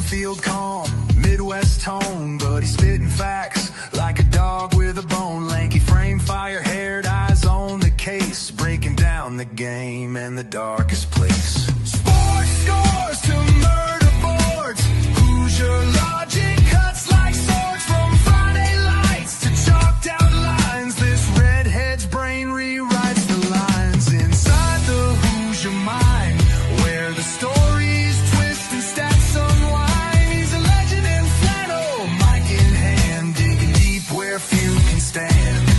field calm, Midwest tone, but he's spitting facts like a dog with a bone. Lanky frame, fire-haired, eyes on the case, breaking down the game and the darkest place. Sports scores to murder boards, Hoosier logic cuts like swords. From Friday lights to chalked out lines, this redhead's brain rewrites the lines. Inside the Hoosier mind, where the stories twist and stats unwind. He's a legend in flannel, mic in hand, digging deep where few can stand.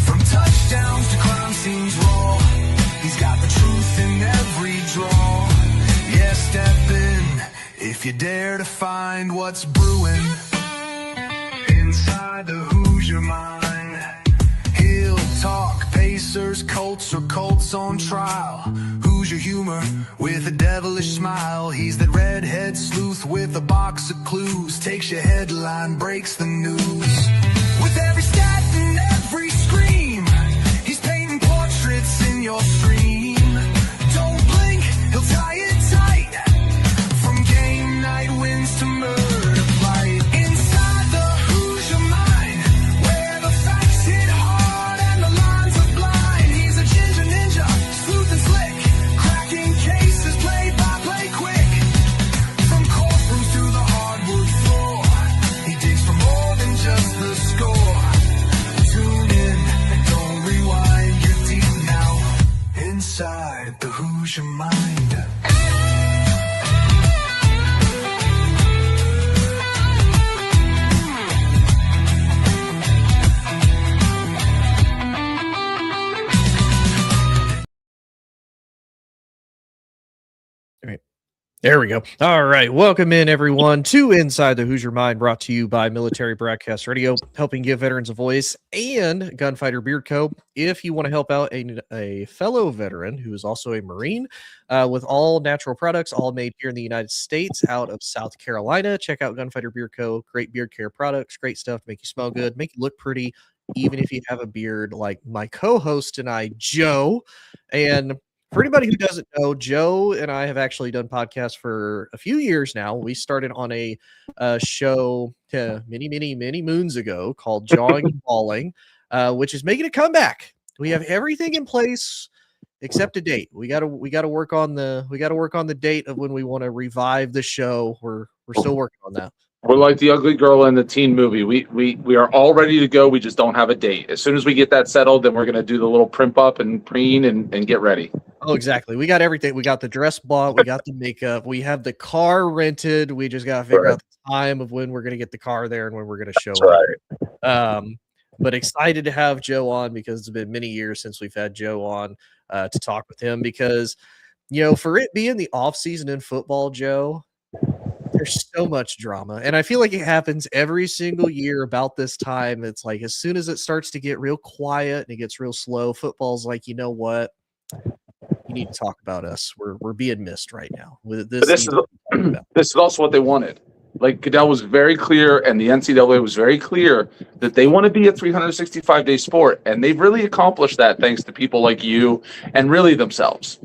From touchdowns to crime scenes raw, he's got the truth in every draw. Yeah, step in if you dare to find what's brewing inside the Hoosier mind. He'll talk Pacers, Colts, or Colts on trial. Hoosier humor with a devilish smile. He's that redhead sleuth with a box of clues. Takes your headline, breaks the news. With every stat and every scream, he's painting portraits in your stream. Don't blink, he'll tie it tight. From game night wins to murder flight. Inside the Hoosier mind, where the facts hit hard and the lines are blind. He's a ginger ninja, smooth and slick, cracking cases play by play quick. From courtrooms to the hardwood floor, he digs for more than just the score. Tune in and don't rewind, you're deep now inside the Hoosier mind. There we go. All right. Welcome in, everyone, to Inside the Hoosier Mind, brought to you by Military Broadcast Radio, helping give veterans a voice, and Gunfighter Beard Co. If you want to help out a fellow veteran who is also a Marine with all natural products, all made here in the United States out of South Carolina, check out Gunfighter Beard Co. Great beard care products, great stuff, make you smell good, make you look pretty, even if you have a beard like my co-host tonight, Joe. And for anybody who doesn't know, Joe and I have actually done podcasts for a few years now. We started on a show many moons ago called Jawing and Balling, which is making a comeback. We have everything in place except a date. We got to work on the date of when we want to revive the show. We're still working on that. We're like the ugly girl in the teen movie. We are all ready to go. We just don't have a date. As soon as we get that settled, then we're going to do the little primp up and preen and get ready. Oh, exactly. We got everything. We got the dress bought. We got the makeup. We have the car rented. We just got to figure out the time of when we're going to get the car there and when we're going to show up. But excited to have Joe on because it's been many years since we've had Joe on to talk with him because, you know, for it being the off season in football, Joe, there's so much drama. And I feel like it happens every single year about this time. It's like as soon as it starts to get real quiet and it gets real slow, football's like, you know what? You need to talk about us. We're being missed right now. This is also what they wanted. Like Goodell was very clear, and the NCAA was very clear that they want to be a 365-day sport, and they've really accomplished that thanks to people like you and really themselves.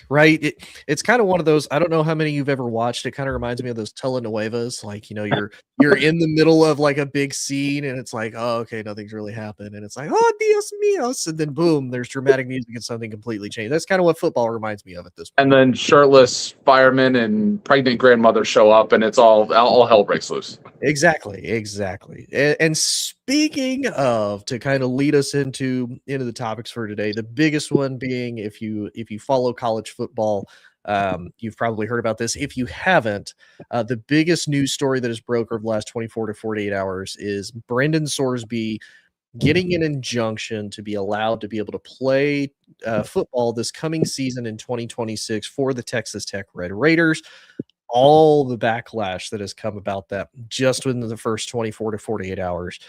Right. It's kind of one of those. I don't know how many you've ever watched. It kind of reminds me of those telenovelas. Like, you know, you're in the middle of like a big scene, and it's like, oh, okay, nothing's really happened, and it's like, oh, Dios míos, and then boom, there's dramatic music and something completely changed. That's kind of what football reminds me of at this point. And then shirtless firemen and pregnant grandmothers show up, and it's all hell breaks loose. Exactly. And speaking of, to kind of lead us into the topics for today, the biggest one being, if you follow college football, you've probably heard about this. If you haven't, the biggest news story that has broke over the last 24 to 48 hours is Brendan Sorsby getting an injunction to be allowed to be able to play football this coming season in 2026 for the Texas Tech Red Raiders. All the backlash that has come about that just within the first 24 to 48 hours.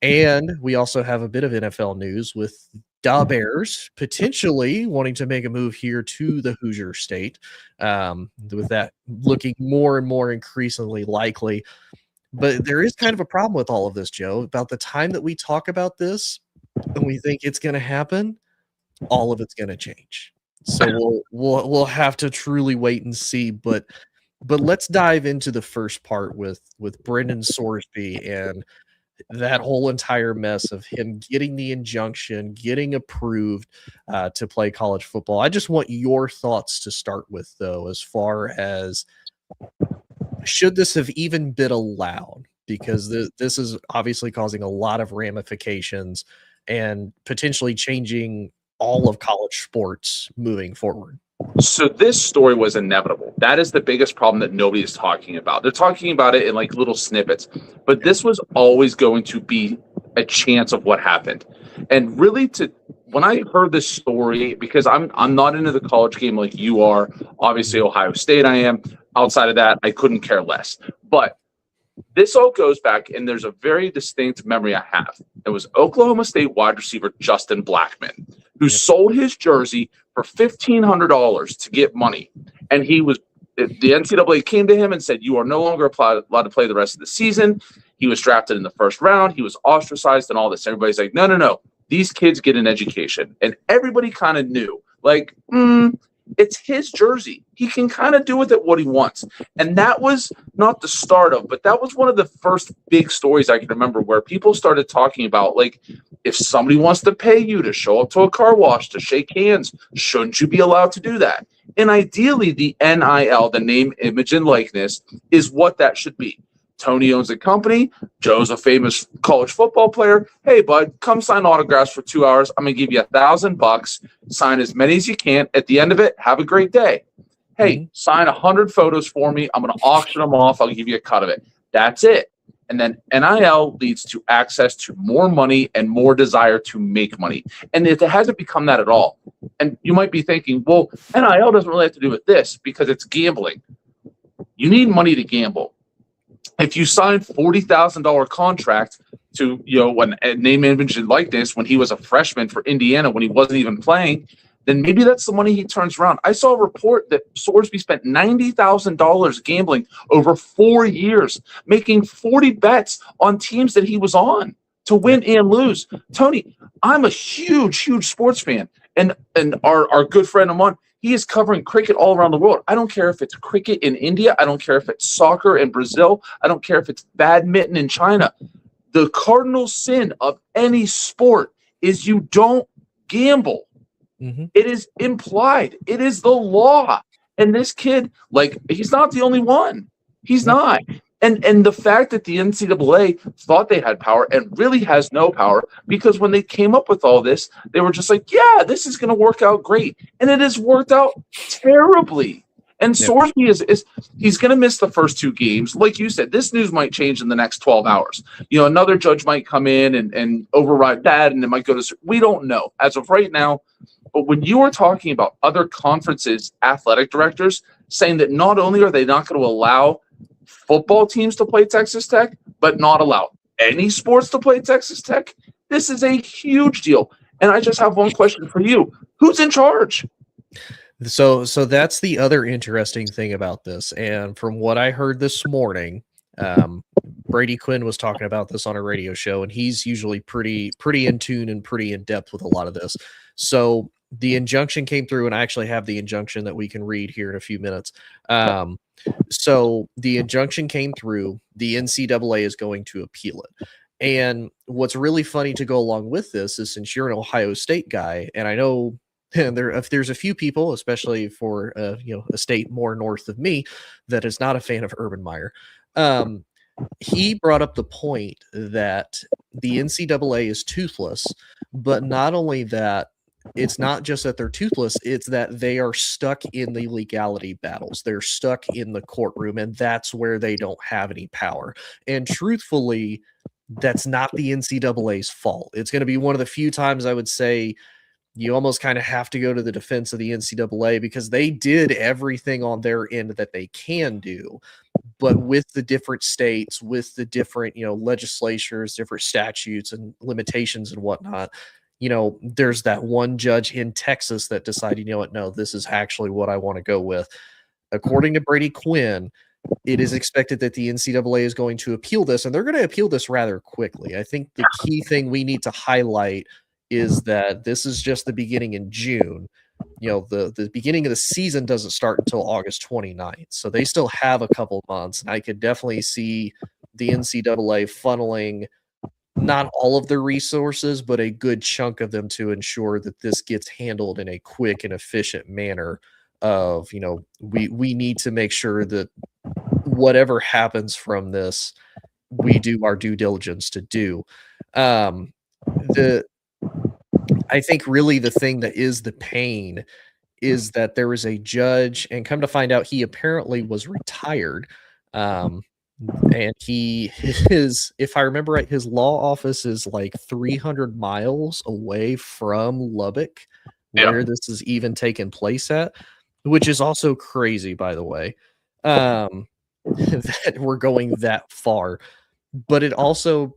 And we also have a bit of NFL news with Da Bears potentially wanting to make a move here to the Hoosier State, with that looking more and more increasingly likely. But there is kind of a problem with all of this, Joe. About the time that we talk about this and we think it's going to happen, all of it's going to change. So we'll have to truly wait and see. But But let's dive into the first part with Brendan Sorsby and that whole entire mess of him getting the injunction, getting approved to play college football. I just want your thoughts to start with, though, as far as should this have even been allowed? Because this is obviously causing a lot of ramifications and potentially changing all of college sports moving forward. So this story was inevitable. That is the biggest problem that nobody is talking about. They're talking about it in like little snippets, but this was always going to be a chance of what happened. And really, when I heard this story, because I'm not into the college game like you are, obviously Ohio State I am. Outside of that, I couldn't care less. But this all goes back, and there's a very distinct memory I have. It was Oklahoma State wide receiver Justin Blackman, who sold his jersey for $1,500 to get money. And the NCAA came to him and said, you are no longer allowed to play the rest of the season. He was drafted in the first round. He was ostracized and all this. Everybody's like, no. These kids get an education. And everybody kind of knew, like, it's his jersey. He can kind of do with it what he wants. And that was not the start of, but that was one of the first big stories I can remember where people started talking about, like, if somebody wants to pay you to show up to a car wash, to shake hands, shouldn't you be allowed to do that? And ideally, the NIL, the name, image, and likeness, is what that should be. Tony owns a company. Joe's a famous college football player. Hey, bud, come sign autographs for 2 hours. I'm going to give you $1,000. Sign as many as you can. At the end of it, have a great day. Hey, sign 100 photos for me. I'm going to auction them off. I'll give you a cut of it. That's it. And then NIL leads to access to more money and more desire to make money. And it hasn't become that at all. And you might be thinking, well, NIL doesn't really have to do with this because it's gambling. You need money to gamble. If you sign $40,000 contract to, a name, image, and likeness when he was a freshman for Indiana when he wasn't even playing, then maybe that's the money he turns around. I saw a report that Sorsby spent $90,000 gambling over 4 years, making 40 bets on teams that he was on to win and lose. Tony, I'm a huge sports fan, and our good friend Amon, he is covering cricket all around the world. I don't care if it's cricket in India. I don't care if it's soccer in Brazil. I don't care if it's badminton in China. The cardinal sin of any sport is you don't gamble. Mm-hmm. It is implied. It is the law. And this kid, he's not the only one. He's not. And the fact that the NCAA thought they had power and really has no power, because when they came up with all this, they were just like, yeah, this is going to work out great. And it has worked out terribly. And Sorsby he's going to miss the first 2 games. Like you said, this news might change in the next 12 hours. Another judge might come in and override that, and it might go to – we don't know as of right now. But when you are talking about other conferences' athletic directors saying that not only are they not going to allow football teams to play Texas Tech, but not allow any sports to play Texas Tech, this is a huge deal. And I just have one question for you. Who's in charge? So that's the other interesting thing about this. And from what I heard this morning, Brady Quinn was talking about this on a radio show, and he's usually pretty in tune and pretty in depth with a lot of this. So the injunction came through, and I actually have the injunction that we can read here in a few minutes. So the injunction came through. The NCAA is going to appeal it. And what's really funny to go along with this is, since you're an Ohio State guy, and I know there's a few people, especially for a state more north of me, that is not a fan of Urban Meyer. He brought up the point that the NCAA is toothless, but not only that, it's not just that they're toothless, it's that they are stuck in the legality battles. They're stuck in the courtroom, and that's where they don't have any power. And truthfully, that's not the NCAA's fault. It's going to be one of the few times I would say you almost kind of have to go to the defense of the NCAA, because they did everything on their end that they can do. But with the different states, with the different, legislatures, different statutes and limitations and whatnot, there's that one judge in Texas that decided, no, this is actually what I want to go with. According to Brady Quinn, it is expected that the NCAA is going to appeal this, and they're going to appeal this rather quickly. I think the key thing we need to highlight is that this is just the beginning in June. the beginning of the season doesn't start until August 29th. So they still have a couple months. And I could definitely see the NCAA funneling not all of their resources, but a good chunk of them to ensure that this gets handled in a quick and efficient manner of, we need to make sure that whatever happens from this, we do our due diligence to do. I think really the thing that is the pain is that there is a judge, and come to find out, he apparently was retired. And if I remember right, his law office is like 300 miles away from Lubbock, where this is even taking place at, which is also crazy, by the way, that we're going that far. But it also,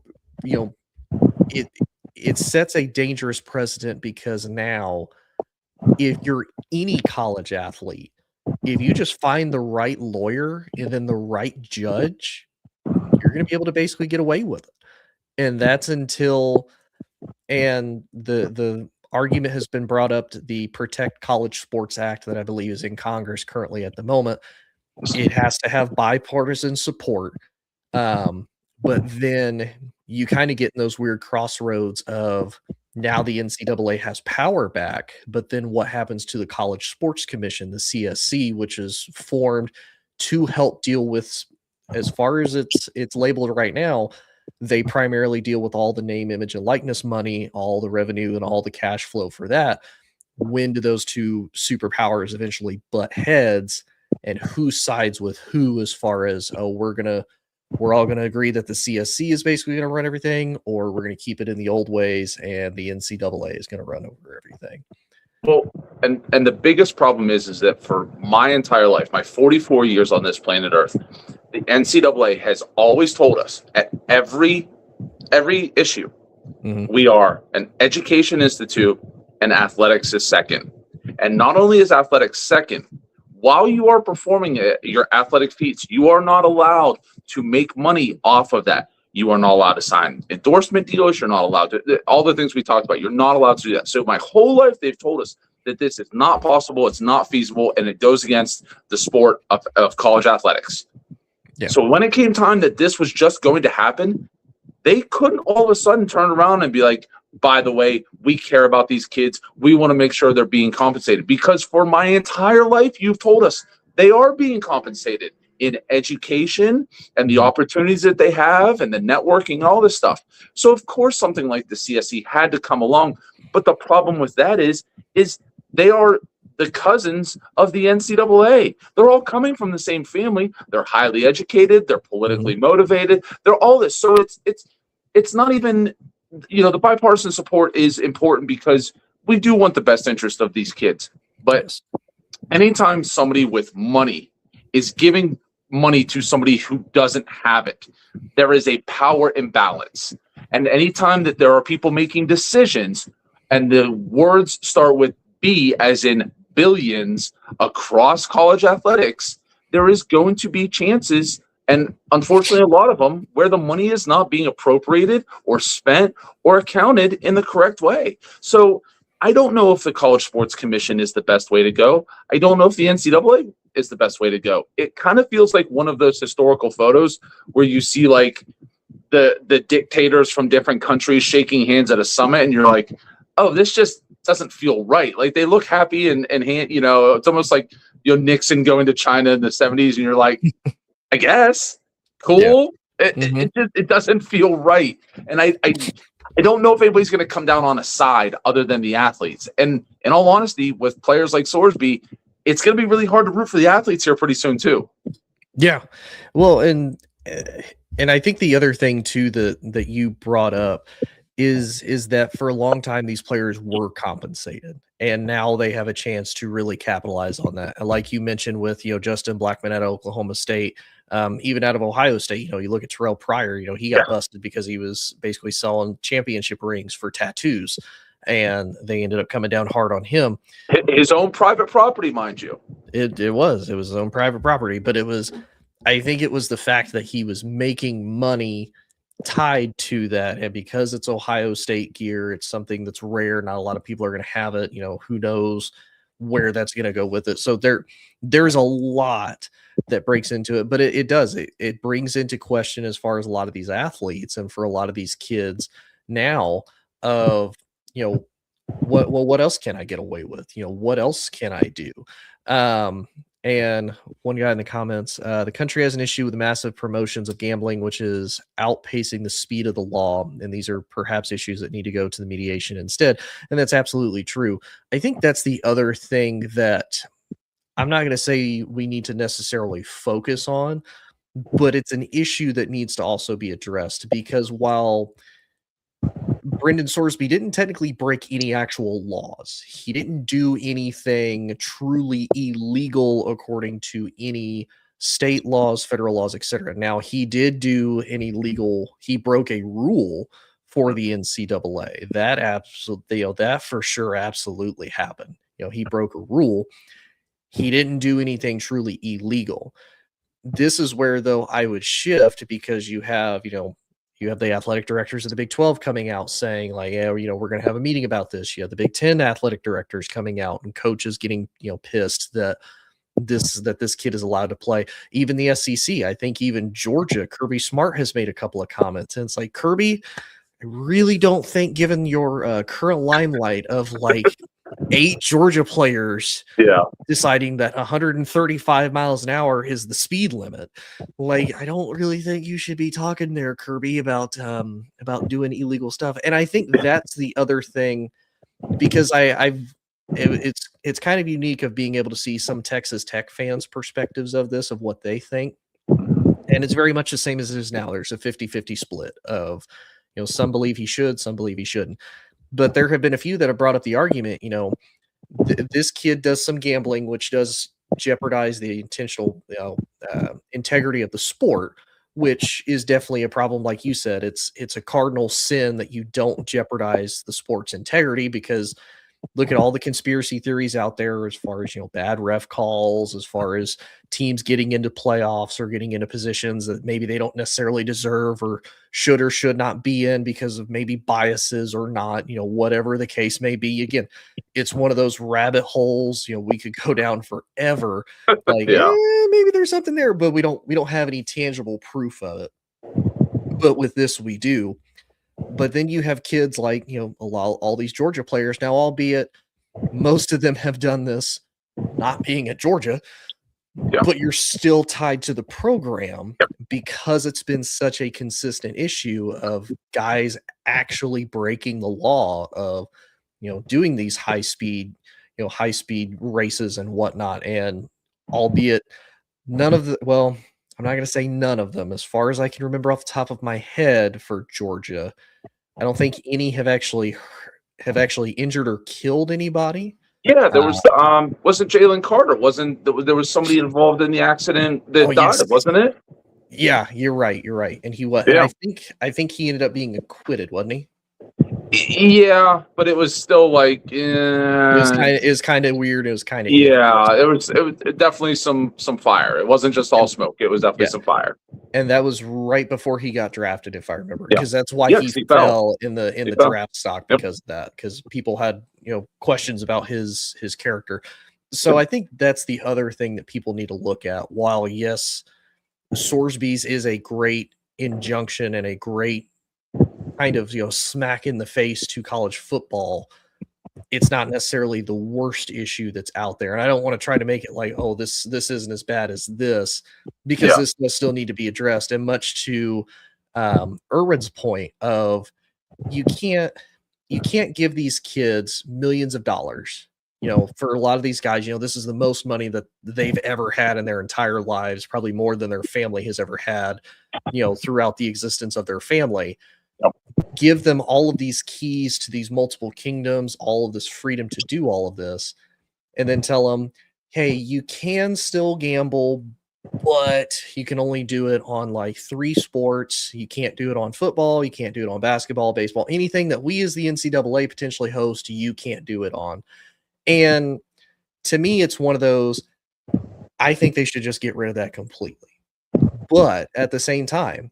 it sets a dangerous precedent, because now if you're any college athlete, if you just find the right lawyer and then the right judge, you're going to be able to basically get away with it. And that's until, and the argument has been brought up to the Protect College Sports Act that I believe is in Congress currently at the moment. It has to have bipartisan support. But then you kind of get in those weird crossroads of, now the NCAA has power back, but then what happens to the College Sports Commission, the CSC, which is formed to help deal with, as far as it's labeled right now, they primarily deal with all the name, image, and likeness money, all the revenue and all the cash flow for that. When do those two superpowers eventually butt heads, and who sides with who, as far as, we're all going to agree that the CSC is basically going to run everything, or we're going to keep it in the old ways and the NCAA is going to run over everything? Well, and the biggest problem is that for my entire life, my 44 years on this planet Earth, the NCAA has always told us at every issue, we are an education institute and athletics is second. And not only is athletics second, while you are performing your athletic feats, you are not allowed to make money off of that. You are not allowed to sign endorsement deals. You're not allowed to, all the things we talked about, you're not allowed to do that. So my whole life, they've told us that this is not possible, it's not feasible, and it goes against the sport of college athletics. Yeah. So when it came time that this was just going to happen, they couldn't all of a sudden turn around and be like, by the way, we care about these kids. We want to make sure they're being compensated. Because for my entire life, you've told us they are being compensated in education and the opportunities that they have and the networking, all this stuff. So of course, something like the CSE had to come along. But the problem with that is they are the cousins of the NCAA. They're all coming from the same family. They're highly educated. They're politically motivated. They're all this. So it's not even, the bipartisan support is important because we do want the best interest of these kids. But anytime somebody with money is giving money to somebody who doesn't have it, there is a power imbalance. And anytime that there are people making decisions and the words start with B, as in billions, across college athletics, there is going to be chances, and unfortunately a lot of them, where the money is not being appropriated or spent or accounted in the correct way. So I don't know if the College Sports Commission is the best way to go. I don't know if the NCAA is the best way to go. It kind of feels like one of those historical photos where you see like the dictators from different countries shaking hands at a summit, and you're like, oh, this just doesn't feel right. Like they look happy and it's almost like Nixon going to China in the 70s, and you're like, I guess, cool. Yeah. It doesn't feel right. And I don't know if anybody's going to come down on a side other than the athletes. And in all honesty, with players like Sorsby, it's going to be really hard to root for the athletes here pretty soon too. Yeah. Well, and I think the other thing too that you brought up is that for a long time these players were compensated, and now they have a chance to really capitalize on that. And like you mentioned with Justin Blackman at Oklahoma State, even out of Ohio State, you look at Terrell Pryor, he got busted because he was basically selling championship rings for tattoos, and they ended up coming down hard on him. His own private property, mind you. It was his own private property, but I think it was the fact that he was making money tied to that, and because it's Ohio State gear, it's something that's rare. Not a lot of people are going to have it. Who knows where that's going to go with it. So there's a lot that breaks into it, but it brings into question as far as a lot of these athletes and for a lot of these kids now of, what else can I get away with? What else can I do? And one guy in the comments, the country has an issue with the massive promotions of gambling, which is outpacing the speed of the law. And these are perhaps issues that need to go to the mediation instead. And that's absolutely true. I think that's the other thing that I'm not going to say we need to necessarily focus on, but it's an issue that needs to also be addressed, because while Brendan Sorsby didn't technically break any actual laws, he didn't do anything truly illegal according to any state laws, federal laws, etc. Now, he did do an illegal, he broke a rule for the NCAA. That absolutely, that for sure absolutely happened. He broke a rule. He didn't do anything truly illegal. This is where, though, I would shift, because you have the athletic directors of the Big 12 coming out saying, like, yeah, we're going to have a meeting about this. You have the Big 10 athletic directors coming out and coaches getting, pissed that this kid is allowed to play. Even the SEC, I think even Georgia, Kirby Smart has made a couple of comments. And it's like, Kirby, I really don't think, given your current limelight of like 8 Georgia players deciding that 135 miles an hour is the speed limit, like, I don't really think you should be talking there, Kirby, about doing illegal stuff. And I think that's the other thing, because it's kind of unique of being able to see some Texas Tech fans' perspectives of this, of what they think. And it's very much the same as it is now. There's a 50-50 split of, some believe he should, some believe he shouldn't. But there have been a few that have brought up the argument, this kid does some gambling, which does jeopardize the intentional integrity of the sport, which is definitely a problem. Like you said, it's a cardinal sin that you don't jeopardize the sport's integrity, because look at all the conspiracy theories out there as far as, bad ref calls, as far as teams getting into playoffs or getting into positions that maybe they don't necessarily deserve or should not be in because of maybe biases or not, whatever the case may be. Again, it's one of those rabbit holes, we could go down forever. Like, maybe there's something there, but we don't have any tangible proof of it. But with this, we do. But then you have kids like, all these Georgia players now, albeit most of them have done this not being at Georgia, but you're still tied to the program because it's been such a consistent issue of guys actually breaking the law of, doing these high speed races and whatnot. And albeit none of the, well, I'm not going to say none of them, as far as I can remember off the top of my head for Georgia, I don't think any have actually injured or killed anybody. Yeah, there was wasn't Jalen Carter? There was somebody involved in the accident that died, wasn't it? Yeah, you're right. And he was. Yeah. I think he ended up being acquitted, wasn't he? Yeah, but it was still like it was kind of weird. It was kind of it was definitely some fire. It wasn't just all smoke. It was definitely some fire. And that was right before he got drafted, if I remember, because that's why he fell in the draft stock, because of that, because people had questions about his character. So I think that's the other thing that people need to look at. While yes, Sorsby's is a great injunction and a great kind of smack in the face to college football, it's not necessarily the worst issue that's out there. And I don't want to try to make it like, oh, this isn't as bad as this, because this will still need to be addressed. And much to Erwin's point of, you can't give these kids millions of dollars. For a lot of these guys, this is the most money that they've ever had in their entire lives, probably more than their family has ever had, throughout the existence of their family. Give them all of these keys to these multiple kingdoms, all of this freedom to do all of this, and then tell them, hey, you can still gamble, but you can only do it on like 3 sports. You can't do it on football. You can't do it on basketball, baseball, anything that we as the NCAA potentially host, you can't do it on. And to me, it's one of those, I think they should just get rid of that completely. But at the same time,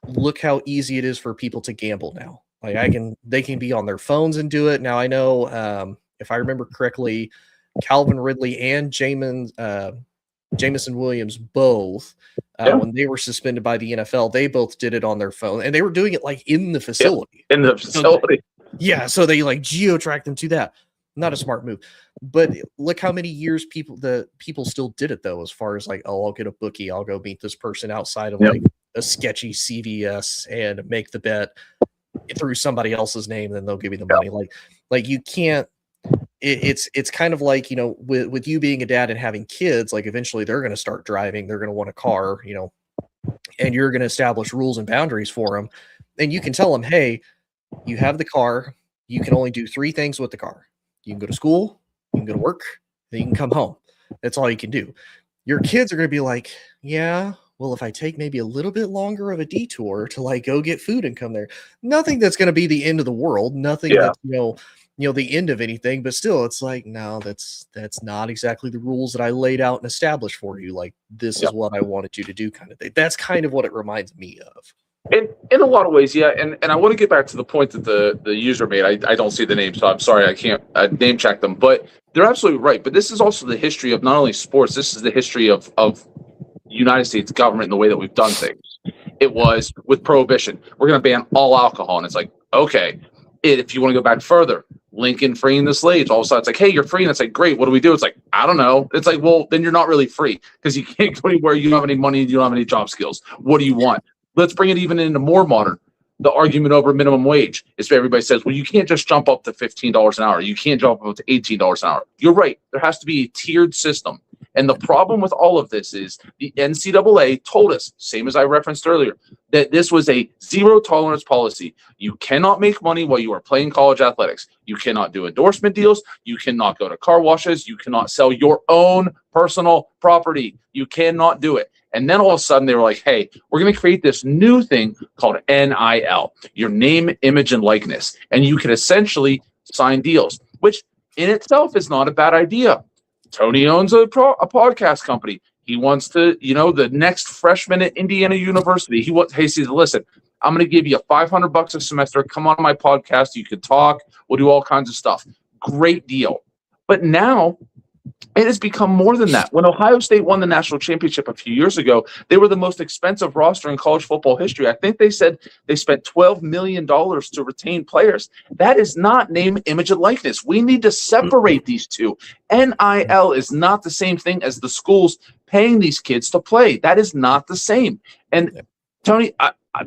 look how easy it is for people to gamble now. Like they can be on their phones and do it. Now I know, if I remember correctly, Calvin Ridley and Jameson Williams both, when they were suspended by the NFL, they both did it on their phone, and they were doing it like in the facility. In the facility. So they like geo-tracked them to that. Not a smart move. But look how many years people still did it though, as far as like, oh, I'll get a bookie, I'll go meet this person outside of like a sketchy CVS and make the bet through somebody else's name, then they'll give you the money. Like you can't. It's kind of like, you know, with you being a dad and having kids, like eventually they're going to start driving, they're going to want a car, you know, and you're going to establish rules and boundaries for them. And you can tell them, hey, you have the car, you can only do 3 things with the car. You can go to school, you can go to work, then you can come home. That's all you can do. Your kids are going to be like, yeah, well, if I take maybe a little bit longer of a detour to like go get food and come there, nothing that's going to be the end of the world, nothing that's, the end of anything, but still it's like, no, that's not exactly the rules that I laid out and established for you. Like, this is what I wanted you to do, kind of thing. That's kind of what it reminds me of. In a lot of ways, yeah. And I want to get back to the point that the user made. I don't see the name, so I'm sorry I can't name check them, but they're absolutely right. But this is also the history of not only sports, this is the history of United States government and the way that we've done things. It was with prohibition. We're going to ban all alcohol. And it's like, okay, if you want to go back further, Lincoln freeing the slaves, all of a sudden it's like, hey, you're free. And it's like, great, what do we do? It's like, I don't know. It's like, well, then you're not really free because you can't go anywhere. You don't have any money. You don't have any job skills. What do you want? Let's bring it even into more modern. The argument over minimum wage is everybody says, well, you can't just jump up to $15 an hour. You can't jump up to $18 an hour. You're right. There has to be a tiered system. And the problem with all of this is the NCAA told us, same as I referenced earlier, that this was a zero tolerance policy. You cannot make money while you are playing college athletics. You cannot do endorsement deals. You cannot go to car washes. You cannot sell your own personal property. You cannot do it. And then all of a sudden they were like, hey, we're going to create this new thing called NIL, your name, image, and likeness. And you can essentially sign deals, which in itself is not a bad idea. Tony owns a podcast company. He wants to, the next freshman at Indiana University. He says, listen, I'm going to give you $500 a semester. Come on my podcast. You can talk. We'll do all kinds of stuff. Great deal. But now it has become more than that. When Ohio State won the national championship a few years ago, they were the most expensive roster in college football history. I think they said they spent $12 million to retain players. That is not name, image, and likeness. We need to separate these two. NIL is not the same thing as the schools paying these kids to play. That is not the same. And Tony,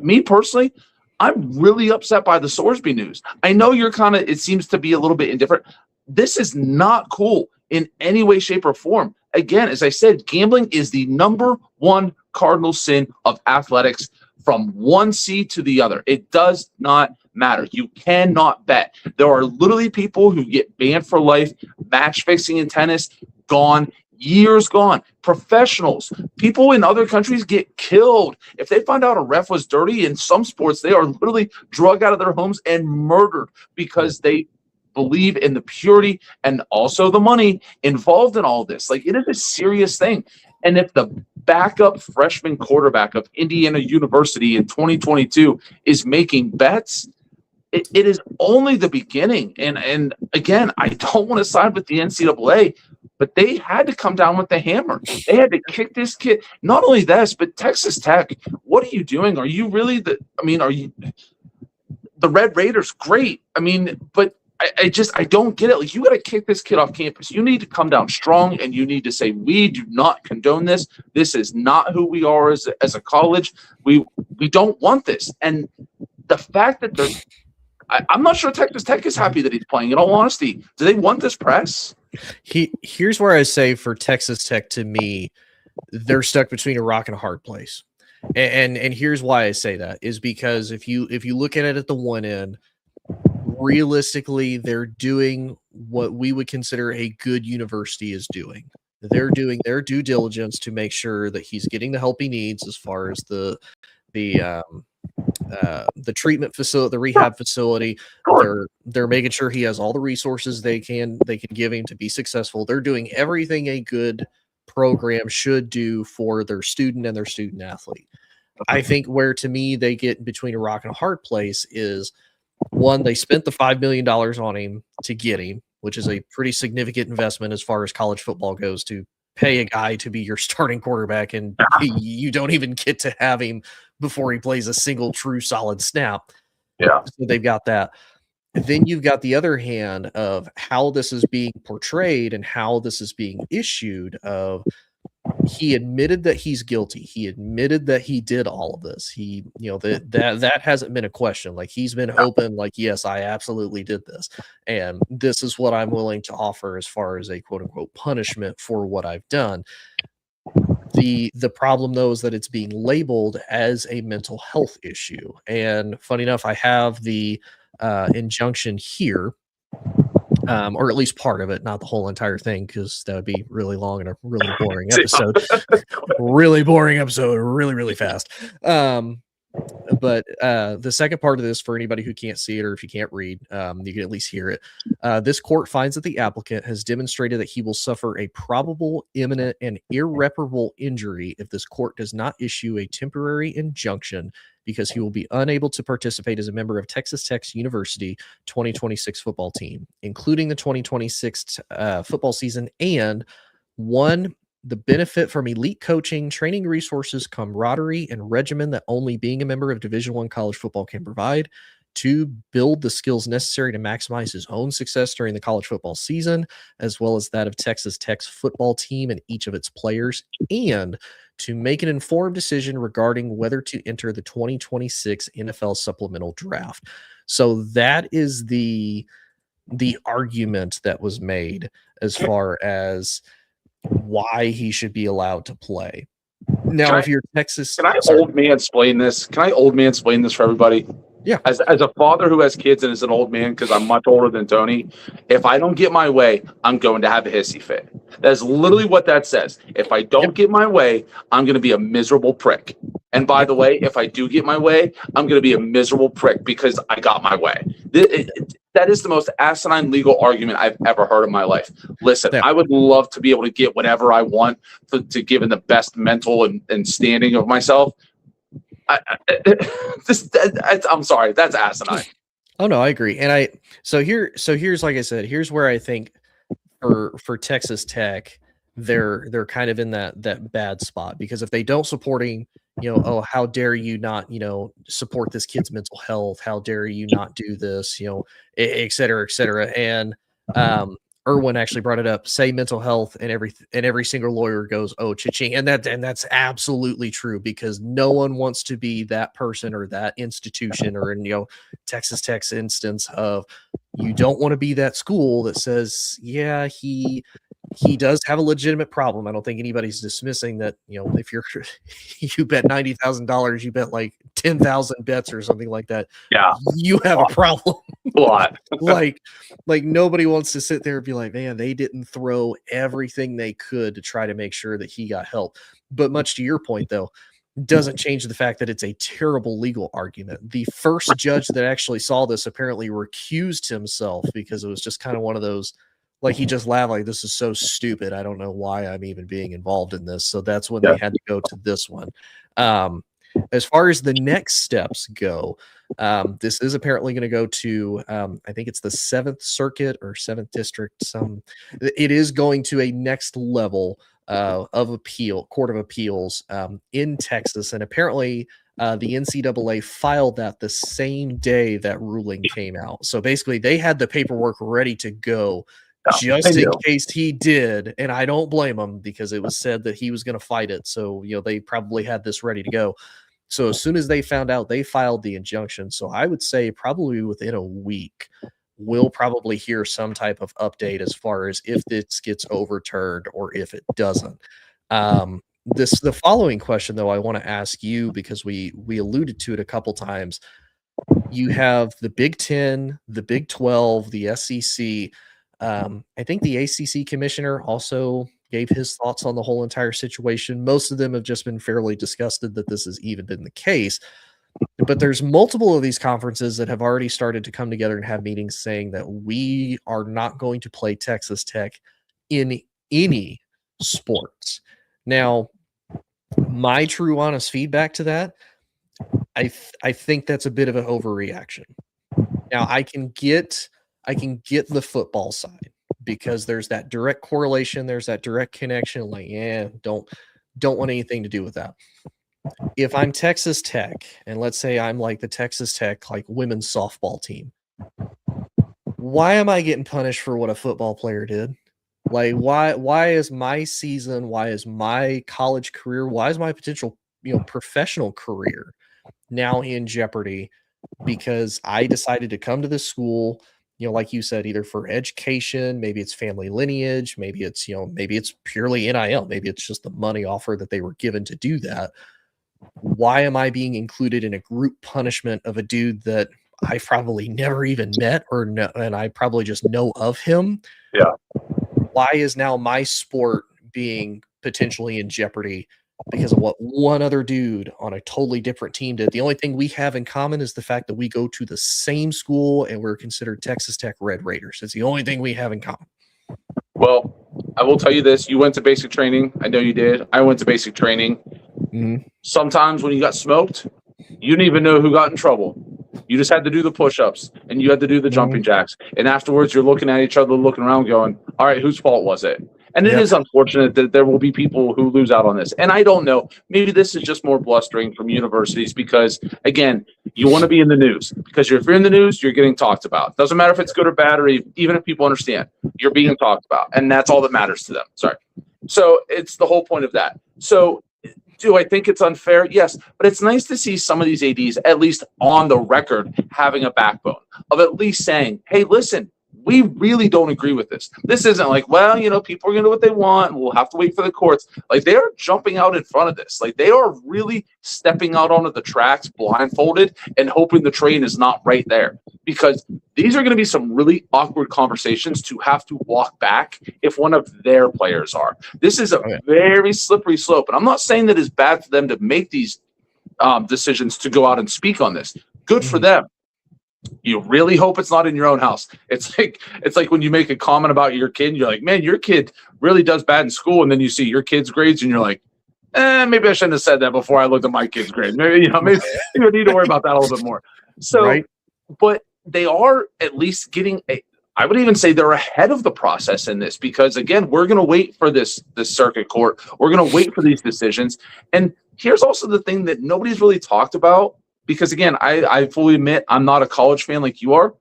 me personally, I'm really upset by the Sorsby news. I know you're it seems to be a little bit indifferent. This is not cool in any way, shape, or form. Again, as I said, gambling is the number one cardinal sin of athletics from one seed to the other. It does not matter. You cannot bet. There are literally people who get banned for life. Match fixing in tennis, gone. Years gone. Professionals, people in other countries get killed. If they find out a ref was dirty, in some sports, they are literally drugged out of their homes and murdered because they believe in the purity and also the money involved in all this. Like, it is a serious thing. And if the backup freshman quarterback of Indiana University in 2022 is making bets, it is only the beginning. And again, I don't want to side with the NCAA, but they had to come down with the hammer. They had to kick this kid. Not only this, but Texas Tech, what are you doing? Are you really the Red Raiders? Great. But I don't get it. Like, you got to kick this kid off campus. You need to come down strong, and you need to say, we do not condone this. This is not who we are as a college. We don't want this. And the fact that I'm not sure Texas Tech is happy that he's playing, in all honesty. Do they want this press? Here's where I say for Texas Tech, to me, they're stuck between a rock and a hard place. And here's why I say that is because if you look at it at the one end, realistically, they're doing what we would consider a good university is doing. They're doing their due diligence to make sure that he's getting the help he needs as far as the treatment facility, the rehab facility. They're making sure he has all the resources they can give him to be successful. They're doing everything a good program should do for their student and their student athlete. I think where, to me, they get between a rock and a hard place is, one, they spent the $5 million on him to get him. which is a pretty significant investment as far as college football goes, to pay a guy to be your starting quarterback, and you don't even get to have him before he plays a single true solid snap. Yeah. So they've got that. Then you've got the other hand of how this is being portrayed and how this is being issued. Of he admitted that he's guilty. He admitted that he did all of this. He, that hasn't been a question. Like, he's been open, like, yes, I absolutely did this, and this is what I'm willing to offer as far as a quote unquote punishment for what I've done. The problem, though, is that it's being labeled as a mental health issue. And funny enough, I have the injunction here, or at least part of it, not the whole entire thing, because that would be really long and a really boring episode. Really boring episode, really, really fast. But the second part of this, for anybody who can't see it or if you can't read, you can at least hear it. This court finds that the applicant has demonstrated that he will suffer a probable, imminent, and irreparable injury if this court does not issue a temporary injunction, because he will be unable to participate as a member of Texas Tech's University 2026 football team, including the 2026 football season, and one, the benefit from elite coaching, training resources, camaraderie, and regimen that only being a member of Division I college football can provide. To build the skills necessary to maximize his own success during the college football season, as well as that of Texas Tech's football team and each of its players, and to make an informed decision regarding whether to enter the 2026 NFL supplemental draft. So that is the argument that was made as far as why he should be allowed to play. Now, if you're Texas, can I old man explain this? Can I old man explain this for everybody? Yeah. As a father who has kids and is an old man, because I'm much older than Tony, if I don't get my way, I'm going to have a hissy fit. That's literally what that says. If I don't get my way, I'm going to be a miserable prick. And by the way, if I do get my way, I'm going to be a miserable prick because I got my way. That is the most asinine legal argument I've ever heard in my life. Listen, I would love to be able to get whatever I want to give in the best mental and standing of myself. I'm sorry, that's asinine. Oh no, I agree. And here's like I said, here's where I think for Texas Tech, they're kind of in that bad spot, because if they don't support him, oh, how dare you not, support this kid's mental health? How dare you not do this? Et cetera, et cetera. And Irwin actually brought it up. Say mental health, and every single lawyer goes, oh, cha-ching. And that's absolutely true, because no one wants to be that person or that institution, or in Texas Tech's instance, of you don't want to be that school that says, yeah, he does have a legitimate problem. I don't think anybody's dismissing that. If you bet $90,000, you bet like 10,000 bets or something like that. Yeah, you have a problem. A lot. like nobody wants to sit there and be like, man, they didn't throw everything they could to try to make sure that he got help. But much to your point, though, doesn't change the fact that it's a terrible legal argument. The first judge that actually saw this apparently recused himself, because it was just kind of one of those, like, he just laughed, like, this is so stupid. I don't know why I'm even being involved in this. So that's when they had to go to this one. As far as the next steps go, this is apparently going to go to, I think it's the 7th Circuit or 7th District. It is going to a next level of appeal, Court of Appeals in Texas. And apparently the NCAA filed that the same day that ruling came out. So basically they had the paperwork ready to go just in case he did. And I don't blame him, because it was said that he was going to fight it. So, they probably had this ready to go. So as soon as they found out, they filed the injunction. So I would say probably within a week, we'll probably hear some type of update as far as if this gets overturned or if it doesn't. The following question, though, I want to ask you, because we alluded to it a couple times. You have the Big Ten, the Big 12, the SEC. I think the ACC commissioner also gave his thoughts on the whole entire situation. Most of them have just been fairly disgusted that this has even been the case. But there's multiple of these conferences that have already started to come together and have meetings saying that we are not going to play Texas Tech in any sports. Now, my true honest feedback to that, I think that's a bit of an overreaction. Now, I can get the football side. because there's that direct correlation, there's that direct connection. Like, yeah, don't want anything to do with that. If I'm Texas Tech, and let's say I'm like the Texas Tech like women's softball team, why am I getting punished for what a football player did? Like, why is my season, why is my college career, why is my potential, professional career now in jeopardy because I decided to come to this school, like you said, either for education, maybe it's family lineage, maybe it's, maybe it's purely NIL, maybe it's just the money offer that they were given to do that. Why am I being included in a group punishment of a dude that I probably never even met and I probably just know of him? Yeah. Why is now my sport being potentially in jeopardy because of what one other dude on a totally different team did? The only thing we have in common is the fact that we go to the same school and we're considered Texas Tech Red Raiders. It's the only thing we have in common. Well, I will tell you this. You went to basic training. I know you did. I went to basic training. Mm-hmm. Sometimes when you got smoked, you didn't even know who got in trouble. You just had to do the push-ups and you had to do the jumping jacks. And afterwards, you're looking at each other, looking around going, all right, whose fault was it? And it is unfortunate that there will be people who lose out on this. And I don't know. Maybe this is just more blustering from universities because, again, you want to be in the news. Because if you're in the news, you're getting talked about. Doesn't matter if it's good or bad or even if people understand. You're being talked about. And that's all that matters to them. Sorry. So it's the whole point of that. So do I think it's unfair? Yes. But it's nice to see some of these ADs, at least on the record, having a backbone of at least saying, hey, listen, we really don't agree with this. This isn't like, well, people are going to do what they want. And we'll have to wait for the courts. Like, they are jumping out in front of this. Like, they are really stepping out onto the tracks blindfolded and hoping the train is not right there. Because these are going to be some really awkward conversations to have to walk back if one of their players are. This is a very slippery slope. And I'm not saying that it's bad for them to make these decisions to go out and speak on this. Good for them. You really hope it's not in your own house. It's like when you make a comment about your kid, and you're like, man, your kid really does bad in school. And then you see your kid's grades and you're like, maybe I shouldn't have said that before I looked at my kid's grade. Maybe you need to worry about that a little bit more. So, but they are at least getting I would even say they're ahead of the process in this because, again, we're going to wait for this circuit court. We're going to wait for these decisions. And here's also the thing that nobody's really talked about. Because, again, I fully admit I'm not a college fan like you are.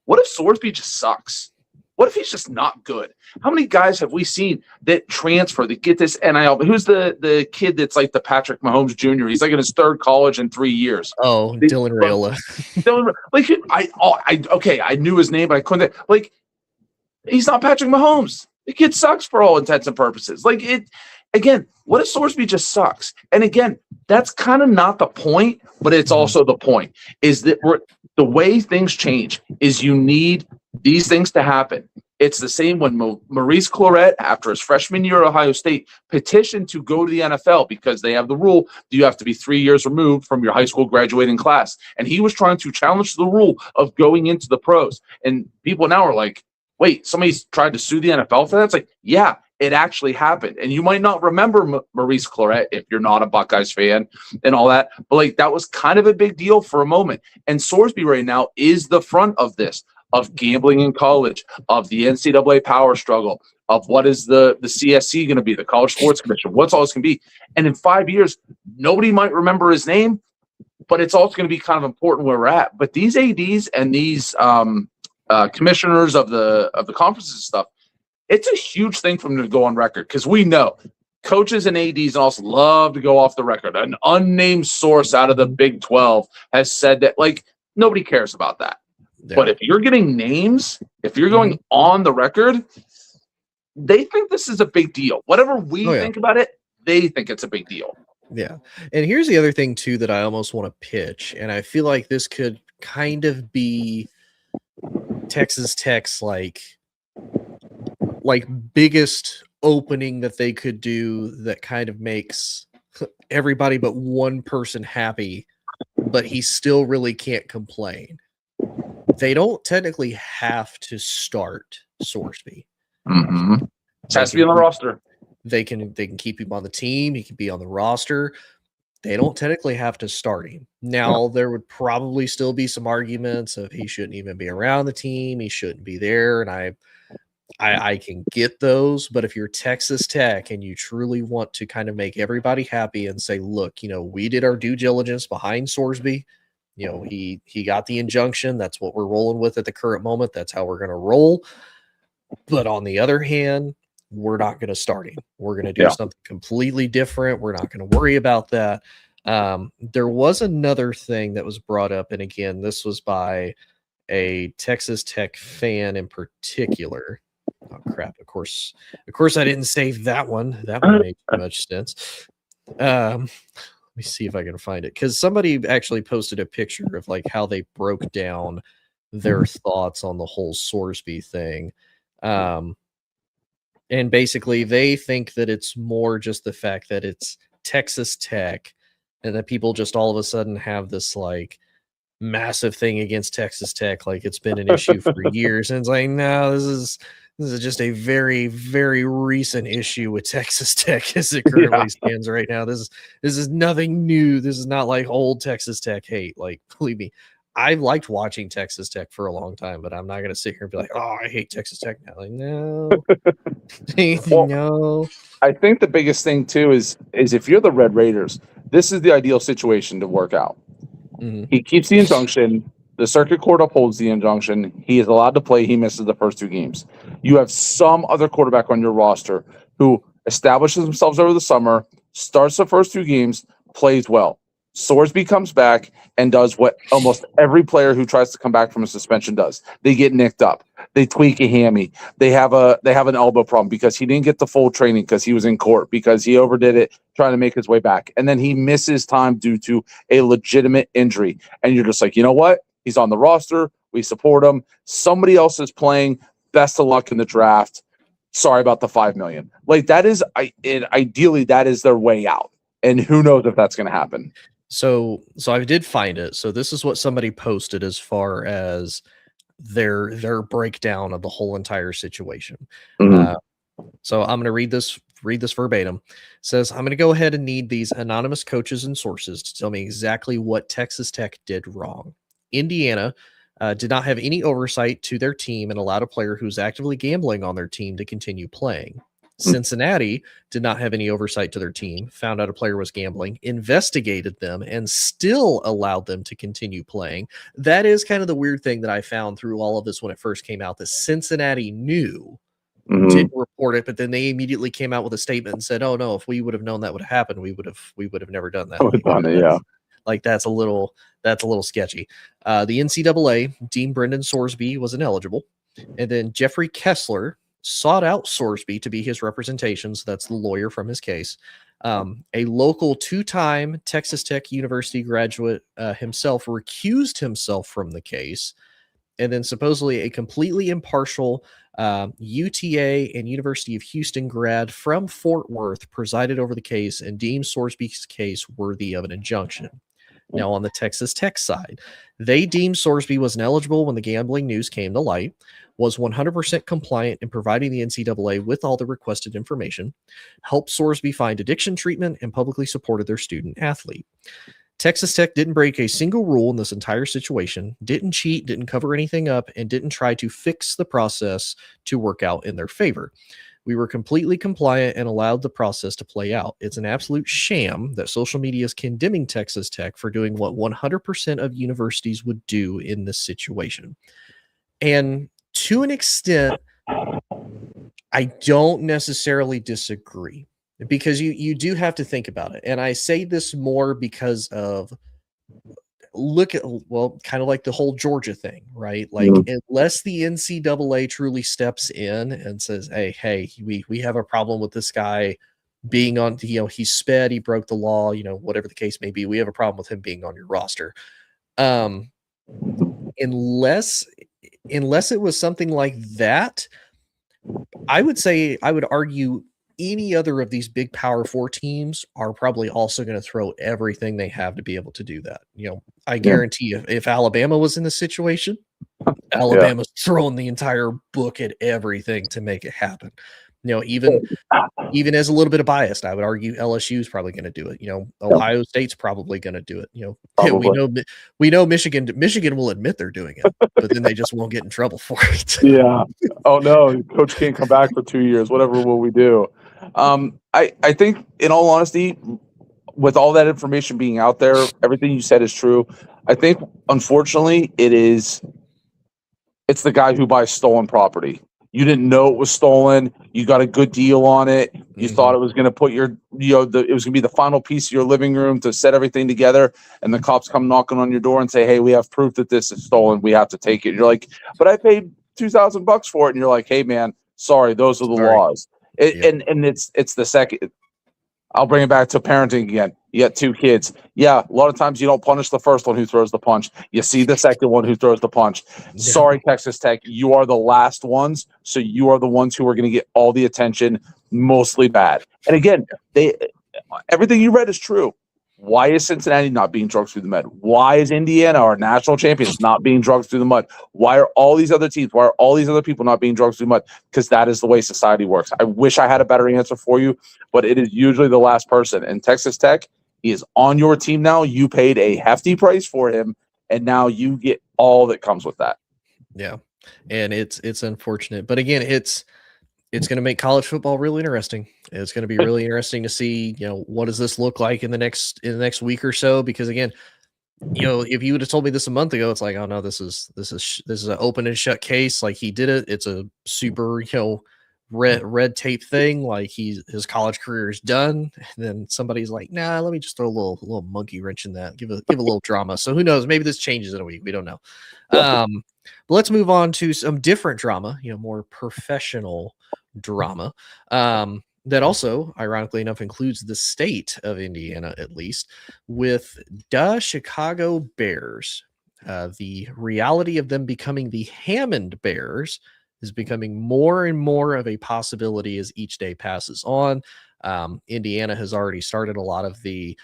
What if Sorsby just sucks? What if he's just not good? How many guys have we seen that transfer, that get this NIL? Who's the kid that's like the Patrick Mahomes Jr.? He's like in his third college in 3 years. Oh, Dylan Raiola. I knew his name, but I couldn't. Like, he's not Patrick Mahomes. The kid sucks for all intents and purposes. Like, again, what if Sorsby just sucks? And again, that's kind of not the point, but it's also the point, is that the way things change is you need these things to happen. It's the same when Maurice Clarett, after his freshman year at Ohio State, petitioned to go to the NFL because they have the rule that you have to be 3 years removed from your high school graduating class. And he was trying to challenge the rule of going into the pros. And people now are like, wait, somebody's tried to sue the NFL for that? It's like, yeah, it actually happened. And you might not remember Maurice Clarett if you're not a Buckeyes fan and all that. But like, that was kind of a big deal for a moment. And Sorsby right now is the front of this, of gambling in college, of the NCAA power struggle, of what is the CSC going to be, the College Sports Commission, what's all this going to be. And in 5 years, nobody might remember his name, but it's also going to be kind of important where we're at. But these ADs and these commissioners of the conferences and stuff, it's a huge thing for them to go on record because we know coaches and ADs also love to go off the record. An unnamed source out of the Big 12 has said that, like, nobody cares about that. Yeah. But if you're getting names, if you're going on the record, they think this is a big deal. Whatever we think about it, they think it's a big deal. Yeah. And here's the other thing, too, that I almost want to pitch. And I feel like this could kind of be Texas Tech's like biggest opening that they could do that kind of makes everybody but one person happy, but he still really can't complain. They don't technically have to start Sorsby. Mm-hmm. It has to be on the roster. They can keep him on the team. He can be on the roster. They don't technically have to start him. Now, there would probably still be some arguments of he shouldn't even be around the team. He shouldn't be there. And I can get those, but if you're Texas Tech and you truly want to kind of make everybody happy and say, look, we did our due diligence behind Sorsby. He got the injunction. That's what we're rolling with at the current moment. That's how we're going to roll. But on the other hand, we're not going to start him. We're going to do something completely different. We're not going to worry about that. There was another thing that was brought up, and again, this was by a Texas Tech fan in particular. Oh crap! Of course, I didn't save that one. That one made too much sense. Let me see if I can find it, because somebody actually posted a picture of like how they broke down their thoughts on the whole Sorsby thing. And basically they think that it's more just the fact that it's Texas Tech and that people just all of a sudden have this like massive thing against Texas Tech. Like it's been an issue for years. And it's like, no, this is just a very, very recent issue with Texas Tech as it currently stands right now. This is nothing new. This is not like old Texas Tech hate. Like, believe me, I've liked watching Texas Tech for a long time, but I'm not going to sit here and be like, oh, I hate Texas Tech now. Like, no. Well, No. I think the biggest thing too is if you're the Red Raiders, this is the ideal situation to work out. Mm-hmm. He keeps the injunction. The circuit court upholds the injunction. He is allowed to play. He misses the first 2 games. You have some other quarterback on your roster who establishes themselves over the summer, starts the first 2 games, plays well. Sorsby comes back and does what almost every player who tries to come back from a suspension does. They get nicked up. They tweak a hammy. They have an elbow problem because he didn't get the full training because he was in court, because he overdid it trying to make his way back. And then he misses time due to a legitimate injury. And you're just like, you know what? He's on the roster. We support him. Somebody else is playing. Best of luck in the draft. Sorry about the $5 million. Like that is, ideally, that is their way out. And who knows if that's going to happen. So I did find it. So this is what somebody posted as far as their breakdown of the whole entire situation. Mm-hmm. So I'm going to read this verbatim. It says, I'm going to go ahead and need these anonymous coaches and sources to tell me exactly what Texas Tech did wrong. Indiana did not have any oversight to their team and allowed a player who's actively gambling on their team to continue playing. Cincinnati did not have any oversight to their team, found out a player was gambling, investigated them, and still allowed them to continue playing. That is kind of the weird thing that I found through all of this when it first came out, that Cincinnati knew, didn't report it, but then they immediately came out with a statement and said, oh no, if we would have known that would have happened, we would have never done that. Like that's a little sketchy. The NCAA deemed Brendan Sorsby was ineligible, and then Jeffrey Kessler sought out Sorsby to be his representation. So that's the lawyer from his case. A local 2-time Texas Tech University graduate himself recused himself from the case. And then supposedly a completely impartial UTA and University of Houston grad from Fort Worth presided over the case and deemed Sorsby's case worthy of an injunction. Now, on the Texas Tech side, they deemed Sorsby was ineligible when the gambling news came to light, was 100% compliant in providing the NCAA with all the requested information, helped Sorsby find addiction treatment, and publicly supported their student athlete. Texas Tech didn't break a single rule in this entire situation, didn't cheat, didn't cover anything up, and didn't try to fix the process to work out in their favor. We were completely compliant and allowed the process to play out. It's an absolute sham that social media is condemning Texas Tech for doing what 100% of universities would do in this situation. And to an extent, I don't necessarily disagree, because you do have to think about it. And I say this more because of kind of like the whole Georgia thing, right? Like unless the NCAA truly steps in and says, hey, we have a problem with this guy being on, he sped, he broke the law, whatever the case may be, we have a problem with him being on your roster. Unless it was something like that, I would argue any other of these big Power 4 teams are probably also going to throw everything they have to be able to do that. I guarantee if Alabama was in this situation, Alabama's throwing the entire book at everything to make it happen. You know, even as a little bit of biased, I would argue LSU is probably going to do it. You know, Ohio State's probably going to do it. You know, we know Michigan will admit they're doing it, but then they just won't get in trouble for it. Yeah. Oh no, coach can't come back for 2 years. Whatever will we do? I think, in all honesty, with all that information being out there, everything you said is true. I think, unfortunately, it's the guy who buys stolen property. You didn't know it was stolen. You got a good deal on it. You thought it was going to put it was going to be the final piece of your living room to set everything together. And the cops come knocking on your door and say, "Hey, we have proof that this is stolen. We have to take it." And you're like, "But I paid $2,000 for it." And you're like, "Hey, man, sorry, those are the laws." And it's the second. I'll bring it back to parenting again. You got 2 kids. Yeah, a lot of times you don't punish the first one who throws the punch. You see the second one who throws the punch. Yeah. Sorry, Texas Tech, you are the last ones, so you are the ones who are going to get all the attention, mostly bad. And again, everything you read is true. Why is Cincinnati not being drugged through the mud? Why is Indiana, our national champions, not being drugged through the mud? Why are all these other teams, why are all these other people not being drugged through the mud? Because that is the way society works. I wish I had a better answer for you, but it is usually the last person. And Texas Tech, he is on your team now. You paid a hefty price for him, and now you get all that comes with that. Yeah, and it's unfortunate. But again, it's going to make college football really interesting. It's going to be really interesting to see, you know, what does this look like in the next week or so? Because again, you know, if you would have told me this a month ago, it's like, oh no, this is an open and shut case. Like, he did it. It's a super, you know, red tape thing. Like, his college career is done. And then somebody's like, nah, let me just throw a little monkey wrench in that. Give a little drama. So who knows? Maybe this changes in a week. We don't know. But let's move on to some different drama. You know, more professional drama that also, ironically enough, includes the state of Indiana, at least, with the Chicago Bears. The reality of them becoming the Hammond Bears is becoming more and more of a possibility as each day passes on. Indiana has already started a lot of the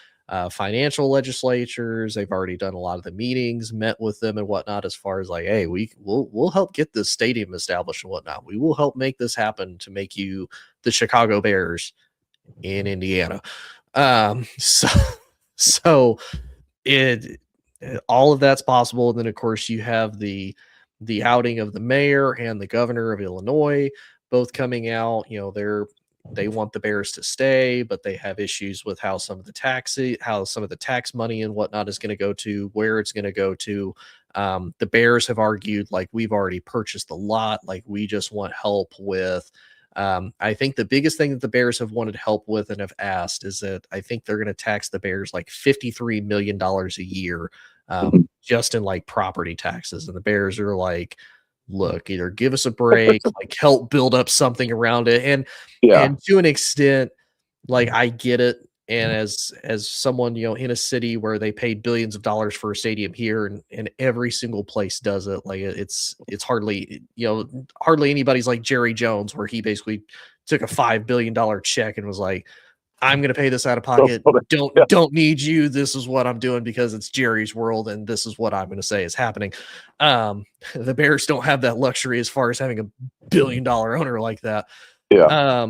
financial legislatures. They've already done a lot of the meetings, met with them and whatnot, as far as like, hey, we'll help get this stadium established and whatnot. We will help make this happen to make you the Chicago Bears in Indiana. So all of that's possible. And then of course you have the outing of the mayor and the governor of Illinois, both coming out. You know, they want the Bears to stay, but they have issues with how some of the tax money and whatnot is going to go to, where it's going to go to. The Bears have argued, like, we've already purchased the lot. Like, we just want help with, I think the biggest thing that the Bears have wanted help with and have asked is that I think they're going to tax the Bears like $53 million a year, just in like property taxes. And the Bears are like, look, either give us a break, like help build up something around it. And to an extent, like, I get it. And as someone, you know, in a city where they paid billions of dollars for a stadium here, and every single place does it, like, it's hardly anybody's like Jerry Jones, where he basically took a $5 billion check and was like, I'm going to pay this out of pocket. Don't need you. This is what I'm doing because it's Jerry's world. And this is what I'm going to say is happening. The Bears don't have that luxury as far as having a $1 billion owner like that. Yeah.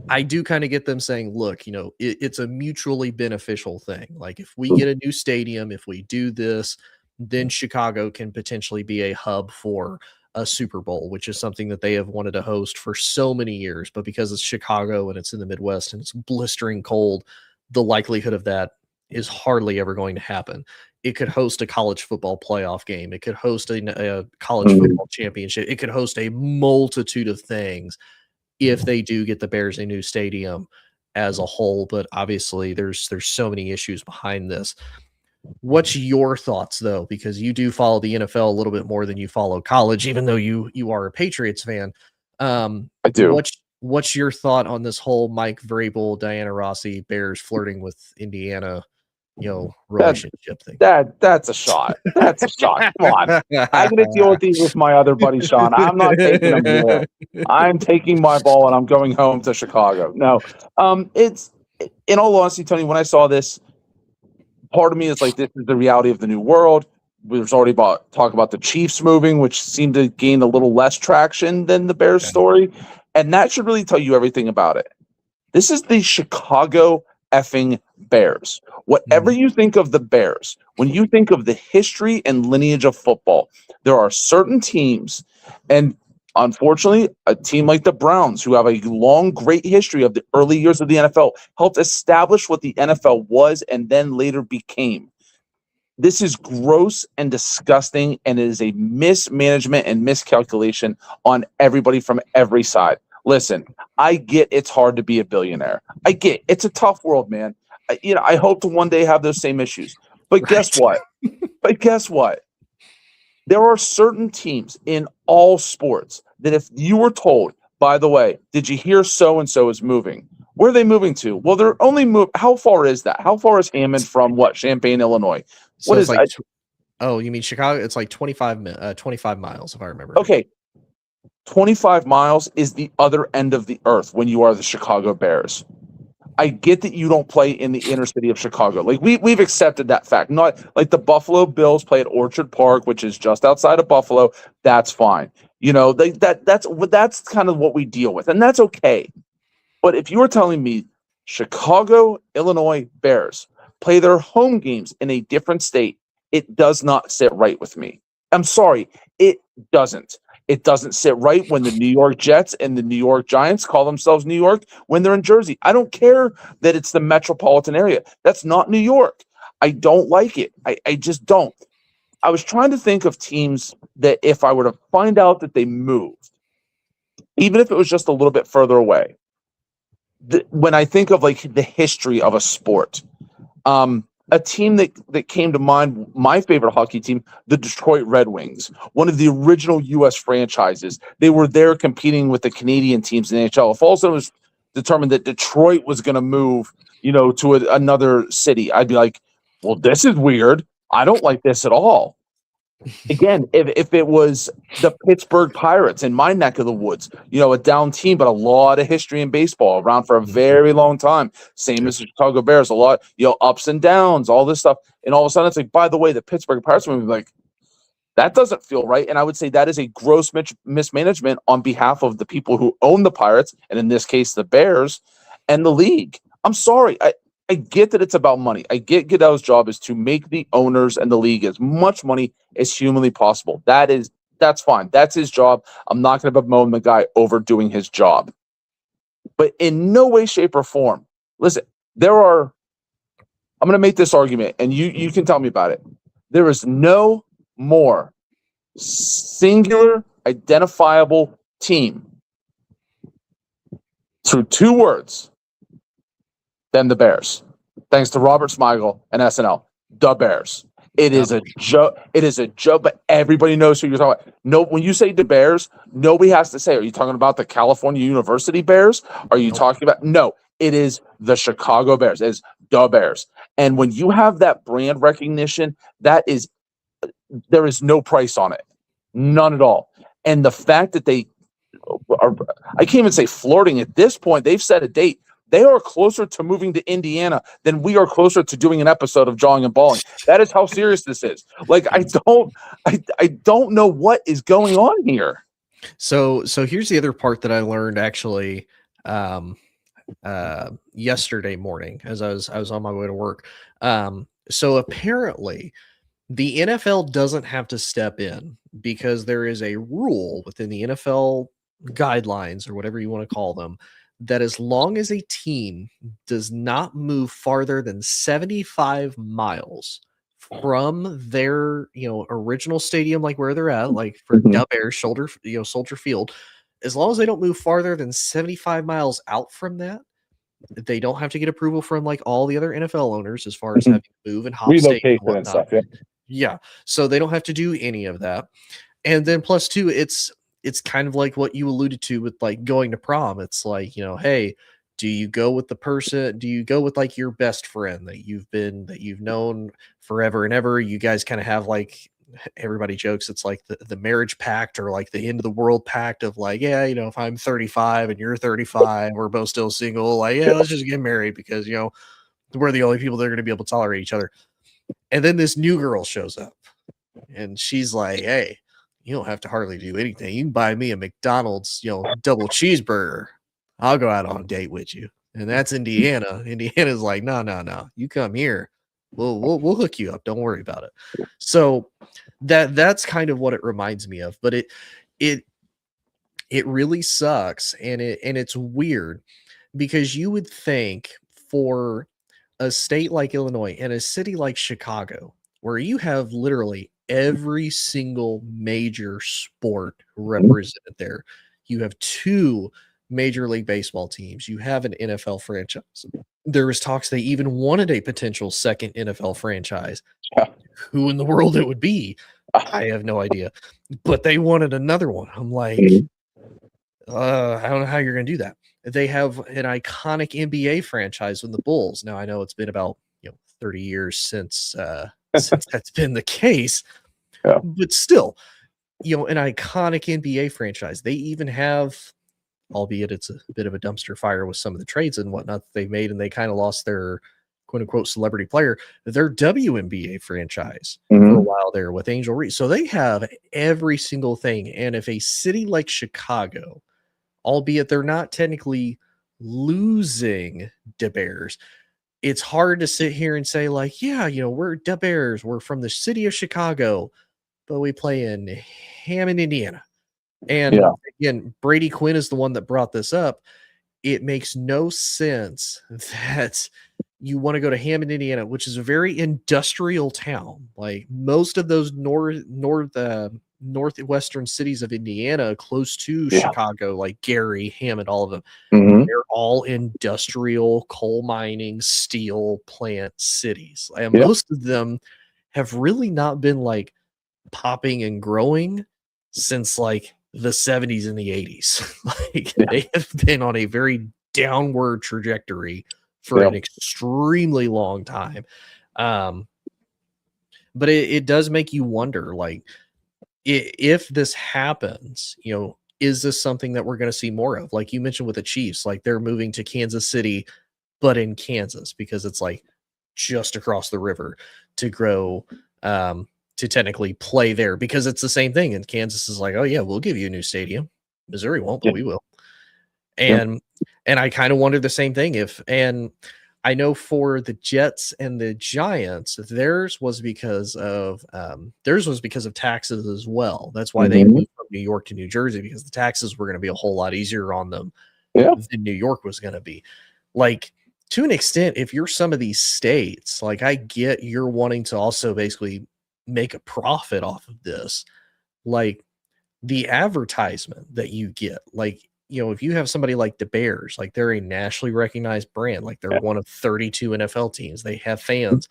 I do kind of get them saying, look, you know, it's a mutually beneficial thing. Like, if we get a new stadium, if we do this, then Chicago can potentially be a hub for a Super Bowl, which is something that they have wanted to host for so many years. But because it's Chicago and it's in the Midwest and it's blistering cold, the likelihood of that is hardly ever going to happen. It could host a college football playoff game. It could host a college football championship. It could host a multitude of things if they do get the Bears a new stadium as a whole. But obviously there's so many issues behind this. What's your thoughts, though? Because you do follow the NFL a little bit more than you follow college, even though you are a Patriots fan. I do. What's your thought on this whole Mike Vrabel, Diana Rossi, Bears flirting with Indiana, you know, relationship thing? That's a shot. That's a shot. Come on. I'm going to deal with these with my other buddy, Sean. I'm not taking them here. I'm taking my ball and I'm going home to Chicago. No, it's, in all honesty, Tony, when I saw this, part of me is like, this is the reality of the new world. There's already talk about the Chiefs moving, which seemed to gain a little less traction than the Bears story. And that should really tell you everything about it. This is the Chicago effing Bears. Whatever you think of the Bears, when you think of the history and lineage of football, there are certain teams, and unfortunately, a team like the Browns, who have a long, great history of the early years of the NFL, helped establish what the NFL was and then later became. This is gross and disgusting, and it is a mismanagement and miscalculation on everybody from every side. Listen, I get it's hard to be a billionaire. I get it's a tough world, man. I hope to one day have those same issues. But guess what? There are certain teams in all sports that if you were told, by the way, did you hear so-and-so is moving? Where are they moving to? Well, they're only how far is that? How far is Hammond from Champaign, Illinois? So what is like, that? Oh, you mean Chicago? It's like 25 miles, if I remember. Okay. 25 miles is the other end of the earth when you are the Chicago Bears. I get that you don't play in the inner city of Chicago. Like we've accepted that fact. Not like the Buffalo Bills play at Orchard Park, which is just outside of Buffalo. That's fine. That's kind of what we deal with, and that's okay. But if you were telling me Chicago, Illinois Bears play their home games in a different state, it does not sit right with me. I'm sorry, it doesn't. It doesn't sit right when the New York Jets and the New York Giants call themselves New York when they're in Jersey. I don't care that it's the metropolitan area. That's not New York. I don't like it. I just don't. I was trying to think of teams that if I were to find out that they moved, even if it was just a little bit further away, when I think of like the history of a sport, a team that came to mind, my favorite hockey team, the Detroit Red Wings, one of the original U.S. franchises. They were there competing with the Canadian teams in the NHL. If all of a sudden it was determined that Detroit was going to move, to another city, I'd be like, well, this is weird. I don't like this at all. Again, if it was the Pittsburgh Pirates in my neck of the woods, a down team, but a lot of history in baseball, around for a very long time. Same as the Chicago Bears, a lot, ups and downs, all this stuff. And all of a sudden it's like, by the way, the Pittsburgh Pirates would be like, that doesn't feel right. And I would say that is a gross mismanagement on behalf of the people who own the Pirates, and in this case, the Bears and the league. I'm sorry. I get that it's about money. I get Goodell's job is to make the owners and the league as much money as humanly possible. That's fine. That's his job. I'm not going to bemoan the guy overdoing his job. But in no way, shape, or form, listen, I'm going to make this argument, and you can tell me about it. There is no more singular, identifiable team through two words than the Bears, thanks to Robert Smigel and SNL. The Bears. It is a joke. It is a joke, but everybody knows who you're talking about. No, when you say the Bears, nobody has to say, are you talking about the California University Bears? Are you talking about? No, it is the Chicago Bears. It is the Bears. And when you have that brand recognition, there is no price on it. None at all. And the fact that they are, I can't even say flirting at this point, they've set a date. They are closer to moving to Indiana than we are closer to doing an episode of Jawing and Balling. That is how serious this is. Like, I don't know what is going on here. So here's the other part that I learned actually yesterday morning as I was on my way to work. So apparently the NFL doesn't have to step in because there is a rule within the NFL guidelines, or whatever you want to call them, that as long as a team does not move farther than 75 miles from their, original stadium, like where they're at, like for the Bears, Soldier Field, as long as they don't move farther than 75 miles out from that, they don't have to get approval from like all the other NFL owners as far as having to move and hop relocation and stuff. Yeah. So they don't have to do any of that. And then plus two, it's kind of like what you alluded to with like going to prom. It's like, hey, do you go with the person? Do you go with like your best friend that you've known forever and ever? You guys kind of have like, everybody jokes, it's like the marriage pact or like the end of the world pact of like, yeah, if I'm 35 and you're 35, we're both still single, like, yeah, let's just get married because, we're the only people that are going to be able to tolerate each other. And then this new girl shows up and she's like, hey, you don't have to hardly do anything. You can buy me a McDonald's, double cheeseburger. I'll go out on a date with you. And that's Indiana. Indiana's like, no. You come here. We'll hook you up. Don't worry about it. So that's kind of what it reminds me of. But it really sucks, and it's weird because you would think for a state like Illinois and a city like Chicago, where you have literally every single major sport represented there. You have 2 Major League Baseball teams. You have an NFL franchise. There was talks they even wanted a potential second NFL franchise. Yeah. Who in the world it would be, I have no idea. But they wanted another one. I'm like, I don't know how you're going to do that. They have an iconic NBA franchise with the Bulls. Now I know it's been about 30 years since that's been the case, but still, an iconic NBA franchise. They even have, albeit it's a bit of a dumpster fire with some of the trades and whatnot that they made, and they kind of lost their quote unquote celebrity player, their WNBA franchise for a while there with Angel Reese. So they have every single thing. And if a city like Chicago, albeit they're not technically losing the Bears, it's hard to sit here and say like, yeah, we're the Bears. We're from the city of Chicago, but we play in Hammond, Indiana. And again, Brady Quinn is the one that brought this up. It makes no sense that you want to go to Hammond, Indiana, which is a very industrial town. Like most of those northwestern cities of Indiana, close to Chicago, like Gary, Hammond, all of them, they're all industrial, coal mining, steel plant cities. And most of them have really not been like popping and growing since like the 70s and the 80s. They have been on a very downward trajectory for an extremely long time. But it does make you wonder, like, if this happens, is this something that we're going to see more of? Like you mentioned with the Chiefs, like they're moving to Kansas City, but in Kansas, because it's like just across the river to grow, to technically play there, because it's the same thing. And Kansas is like, oh yeah, we'll give you a new stadium. Missouri won't, but we will. And I kind of wonder the same thing and I know for the Jets and the Giants, theirs was because of taxes as well. That's why they moved from New York to New Jersey, because the taxes were going to be a whole lot easier on them than New York was going to be. Like, to an extent, if you're some of these states, like I get you're wanting to also basically make a profit off of this, like the advertisement that you get, like, if you have somebody like the Bears, like they're a nationally recognized brand, like they're one of 32 NFL teams. They have fans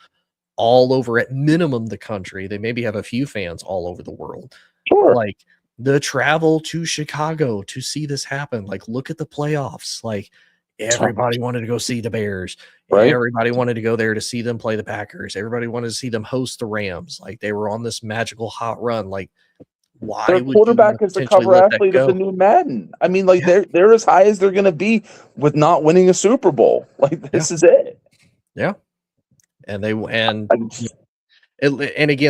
all over, at minimum, the country. They maybe have a few fans all over the world. Like the travel to Chicago to see this happen, like look at the playoffs. Like everybody wanted to go see the Bears. Right? Everybody wanted to go there to see them play the Packers. Everybody wanted to see them host the Rams. Like they were on this magical hot run. Like, why their quarterback is the cover athlete of the new Madden. I mean, like they're as high as they're going to be with not winning a Super Bowl. Like this is it. Yeah. And again,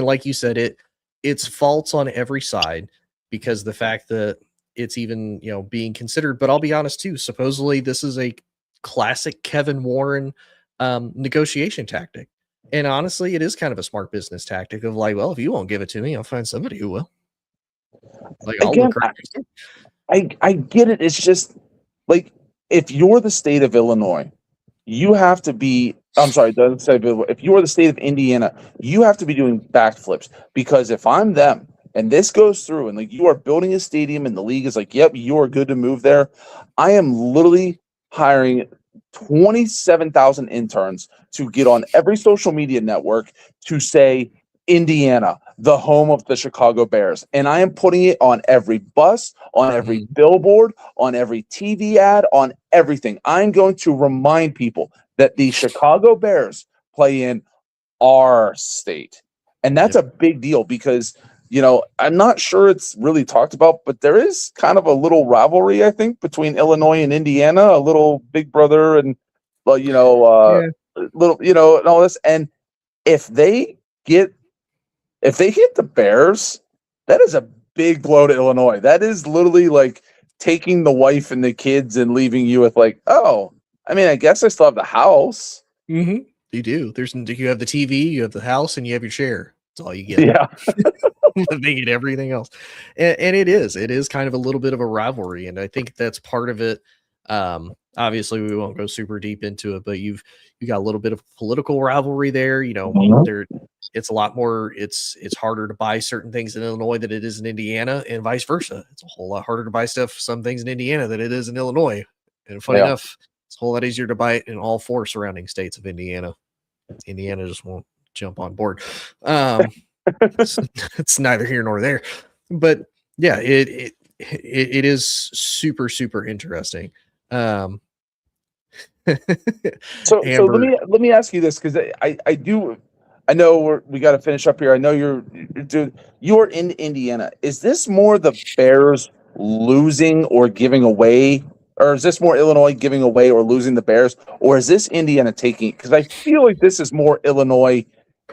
like you said, it's faults on every side, because the fact that it's even, being considered, but I'll be honest too, supposedly this is a classic Kevin Warren negotiation tactic. And honestly, it is kind of a smart business tactic of like, well, if you won't give it to me, I'll find somebody who will. Like, again, I get it. It's just like, if you're the state of Illinois, you have to be, if you're the state of Indiana, you have to be doing backflips, because if I'm them and this goes through and like you are building a stadium and the league is like, yep, you are good to move there, I am literally hiring 27,000 interns to get on every social media network to say Indiana, the home of the Chicago Bears. And I am putting it on every bus, on every billboard, on every TV ad, on everything. I'm going to remind people that the Chicago Bears play in our state. And that's a big deal, because, I'm not sure it's really talked about, but there is kind of a little rivalry, I think, between Illinois and Indiana, a little big brother and, little, and all this. And if they hit the Bears, that is a big blow to Illinois. That is literally like taking the wife and the kids and leaving you with like, oh, I mean, I guess I still have the house. Mm-hmm. You do. You have the TV, you have the house, and you have your chair. That's all you get. Yeah. They get everything else. And it is kind of a little bit of a rivalry. And I think that's part of it. Obviously we won't go super deep into it, but you got a little bit of political rivalry there. You know, it's a lot more, it's harder to buy certain things in Illinois than it is in Indiana, and vice versa. It's a whole lot harder to buy some things in Indiana than it is in Illinois. And funny enough, it's a whole lot easier to buy it in all 4 surrounding states of Indiana. Indiana just won't jump on board. It's neither here nor there, but yeah, it is super, super interesting. So let me ask you this, because I know we got to finish up here. I know you're in Indiana. Is this more the Bears losing or giving away, or is this more Illinois giving away or losing the Bears, or is this Indiana taking? Because I feel like this is more Illinois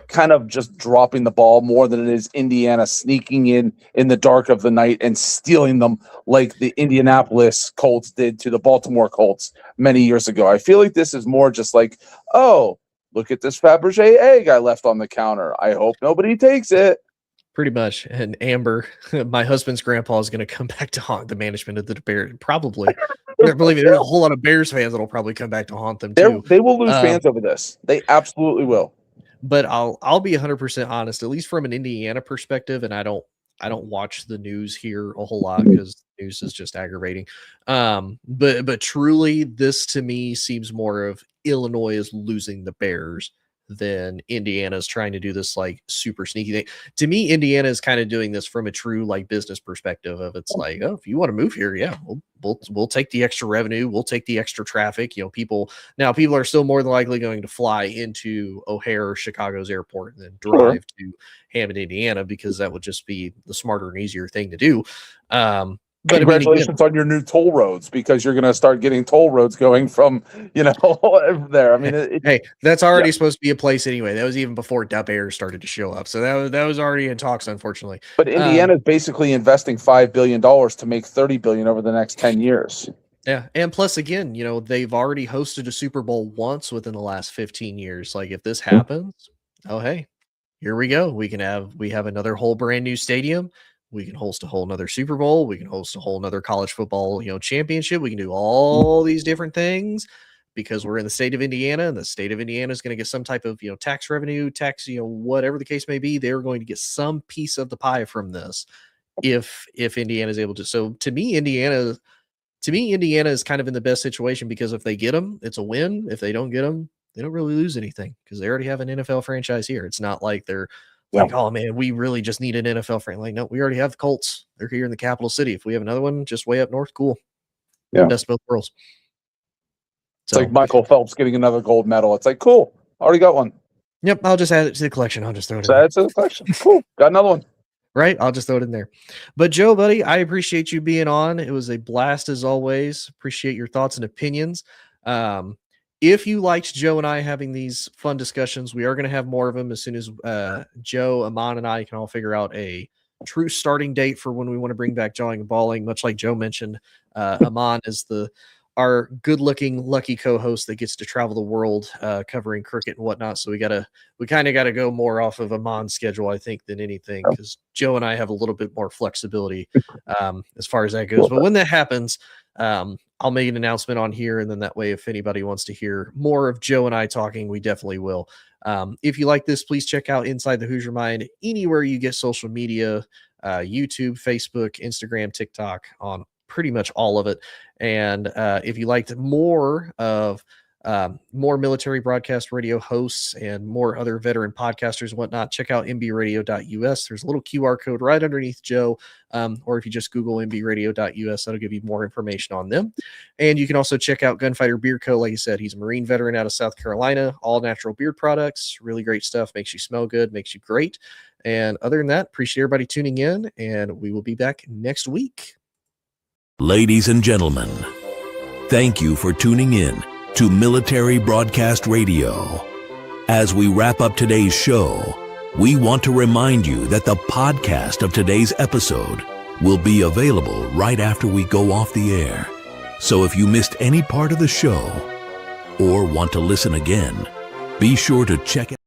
kind of just dropping the ball more than it is Indiana sneaking in the dark of the night and stealing them like the Indianapolis Colts did to the Baltimore Colts many years ago. I feel like this is more just like, oh, look at this Fabergé egg I left on the counter. I hope nobody takes it. Pretty much. And Amber, my husband's grandpa, is going to come back to haunt the management of the Bears. Probably. Believe me, there's a whole lot of Bears fans that'll probably come back to haunt them too. They will lose fans over this. They absolutely will. But I'll be 100% honest, at least from an Indiana perspective, and I don't watch the news here a whole lot because news is just aggravating. But truly, this to me seems more of Illinois is losing the Bears than Indiana's trying to do this like super sneaky thing. To me, Indiana is kind of doing this from a true like business perspective of, it's like, oh, if you want to move here, yeah, we'll take the extra revenue, we'll take the extra traffic. You know, people are still more than likely going to fly into O'Hare or Chicago's airport and then drive to Hammond, Indiana, because that would just be the smarter and easier thing to do. But congratulations on your new toll roads, because you're going to start getting toll roads going from, there. I mean, hey, that's already supposed to be a place anyway. That was even before Dub Air started to show up. So that was already in talks, unfortunately. But Indiana is basically investing $5 billion to make $30 billion over the next 10 years. Yeah. And plus, again, they've already hosted a Super Bowl once within the last 15 years. Like, if this happens, oh, hey, here we go. We have another whole brand new stadium. We can host a whole nother Super Bowl. We can host a whole nother college football, championship. We can do all these different things because we're in the state of Indiana, and the state of Indiana is going to get some type of, tax revenue, whatever the case may be. They're going to get some piece of the pie from this if Indiana is able to. So to me, Indiana is kind of in the best situation, because if they get them, it's a win. If they don't get them, they don't really lose anything because they already have an NFL franchise here. It's not like they're like, oh man, we really just need an NFL franchise. Like, no, we already have the Colts. They're here in the capital city. If we have another one just way up north, cool. Yeah. Best of both worlds. It's like Michael Phelps getting another gold medal. It's like, cool. Already got one. Yep. I'll just add it to the collection. I'll just throw it in. Add it to the collection. Cool. Got another one. Right. I'll just throw it in there. But Joe, buddy, I appreciate you being on. It was a blast as always. Appreciate your thoughts and opinions. If you liked Joe and I having these fun discussions, we are going to have more of them as soon as Joe, Amon, and I can all figure out a true starting date for when we want to bring back Jawing and Balling. Much like Joe mentioned, Amon is our good-looking, lucky co-host that gets to travel the world covering cricket and whatnot. So we kind of got to go more off of Amon's schedule, I think, than anything, because Joe and I have a little bit more flexibility as far as that goes. But when that happens, I'll make an announcement on here, and then that way, if anybody wants to hear more of Joe and I talking, we definitely will. If you like this, please check out Inside the Hoosier Mind anywhere you get social media, YouTube, Facebook, Instagram, TikTok, on pretty much all of it. And if you liked more military broadcast radio hosts and more other veteran podcasters and whatnot, check out mbradio.us. There's a little QR code right underneath Joe. Or if you just Google mbradio.us, that'll give you more information on them. And you can also check out Gunfighter Beard Co. Like you said, he's a Marine veteran out of South Carolina, all natural beard products, really great stuff, makes you smell good, makes you great. And other than that, appreciate everybody tuning in, and we will be back next week. Ladies and gentlemen, thank you for tuning in to Military Broadcast Radio. As we wrap up today's show, We want to remind you that the podcast of today's episode will be available right after we go off the air. So if you missed any part of the show or want to listen again, be sure to check it.